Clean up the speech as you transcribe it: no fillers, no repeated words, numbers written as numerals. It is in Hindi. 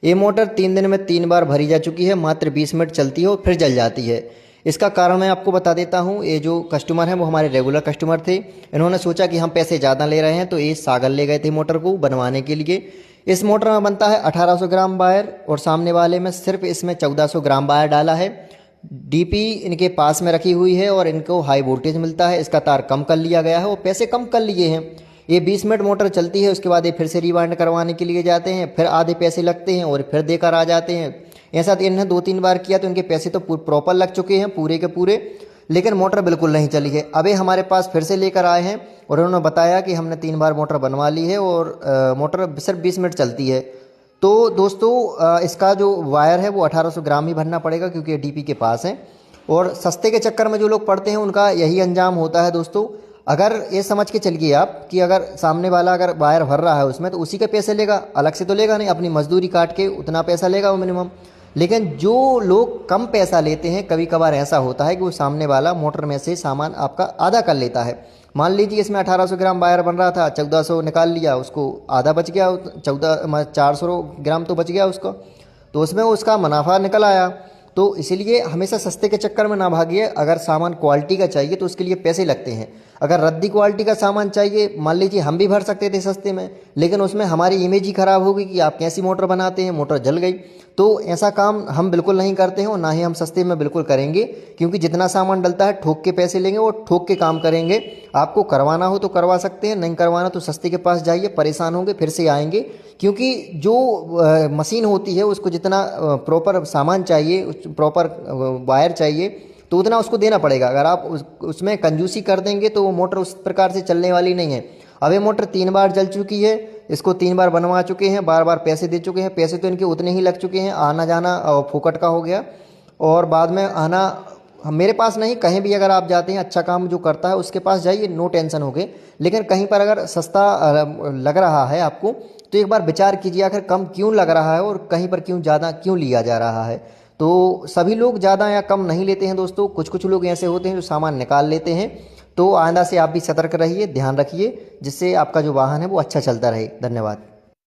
ये मोटर 3 दिन में 3 बार भरी जा चुकी है, मात्र 20 मिनट चलती है और फिर जल जाती है। इसका कारण मैं आपको बता देता हूँ। ये जो कस्टमर हैं वो हमारे रेगुलर कस्टमर थे। इन्होंने सोचा कि हम पैसे ज़्यादा ले रहे हैं तो ये सागर ले गए थे मोटर को बनवाने के लिए। इस मोटर में बनता है 1800 ग्राम वायर और सामने वाले में सिर्फ इसमें 1400 ग्राम वायर डाला है। डीपी इनके पास में रखी हुई है और इनको हाई वोल्टेज मिलता है। इसका तार कम कर लिया गया है और पैसे कम कर लिए हैं। ये 20 मिनट मोटर चलती है, उसके बाद ये फिर से रिवाइंड करवाने के लिए जाते हैं, फिर आधे पैसे लगते हैं और फिर देकर आ जाते हैं। ऐसा तो इन्हें 2-3 बार किया तो इनके पैसे तो प्रॉपर लग चुके हैं पूरे के पूरे, लेकिन मोटर बिल्कुल नहीं चली है। अभी हमारे पास फिर से लेकर आए हैं और उन्होंने बताया कि हमने 3 बार मोटर बनवा ली है और मोटर सिर्फ 20 मिनट चलती है। तो दोस्तों इसका जो वायर है वो 1800 ग्राम ही भरना पड़ेगा क्योंकि ये डीपी के पास है। और सस्ते के चक्कर में जो लोग पड़ते हैं उनका यही अंजाम होता है दोस्तों। अगर ये समझ के चलिए आप कि अगर सामने वाला अगर वायर भर रहा है उसमें तो उसी के पैसे लेगा, अलग से तो लेगा नहीं, अपनी मजदूरी काट के उतना पैसा लेगा वो मिनिमम। लेकिन जो लोग कम पैसा लेते हैं, कभी कभार ऐसा होता है कि वो सामने वाला मोटर में से सामान आपका आधा कर लेता है। मान लीजिए इसमें 1800 ग्राम वायर बन रहा था, 1400 निकाल लिया, उसको आधा बच गया, 400 ग्राम तो बच गया उसका, तो उसमें उसका मुनाफा निकल आया। तो इसीलिए हमेशा सस्ते के चक्कर में ना भागिए। अगर सामान क्वालिटी का चाहिए तो उसके लिए पैसे लगते हैं। अगर रद्दी क्वालिटी का सामान चाहिए, मान लीजिए हम भी भर सकते थे सस्ते में, लेकिन उसमें हमारी इमेज ही खराब होगी कि आप कैसी मोटर बनाते हैं, मोटर जल गई। तो ऐसा काम हम बिल्कुल नहीं करते हैं और ना ही हम सस्ते में बिल्कुल करेंगे, क्योंकि जितना सामान डलता है ठोक के पैसे लेंगे और ठोक के काम करेंगे। आपको करवाना हो तो करवा सकते हैं, नहीं करवाना तो सस्ते के पास जाइए, परेशान होंगे फिर से आएंगे। क्योंकि जो मशीन होती है उसको जितना प्रॉपर सामान चाहिए, प्रॉपर वायर चाहिए, तो उतना उसको देना पड़ेगा। अगर आप उसमें कंजूसी कर देंगे तो वो मोटर उस प्रकार से चलने वाली नहीं है। अब ये मोटर 3 बार जल चुकी है, इसको 3 बार बनवा चुके हैं, बार बार पैसे दे चुके हैं, पैसे तो इनके उतने ही लग चुके हैं, आना जाना फुकट का हो गया। और बाद में आना मेरे पास नहीं, कहीं भी अगर आप जाते हैं अच्छा काम जो करता है उसके पास जाइए, नो टेंशन हो गए। लेकिन कहीं पर अगर सस्ता लग रहा है आपको तो एक बार विचार कीजिए आखिर कम क्यों लग रहा है और कहीं पर क्यों ज़्यादा क्यों लिया जा रहा है। तो सभी लोग ज़्यादा या कम नहीं लेते हैं दोस्तों, कुछ कुछ लोग ऐसे होते हैं जो सामान निकाल लेते हैं। तो आइंदा से आप भी सतर्क रहिए, ध्यान रखिए, जिससे आपका जो वाहन है वो अच्छा चलता रहे। धन्यवाद।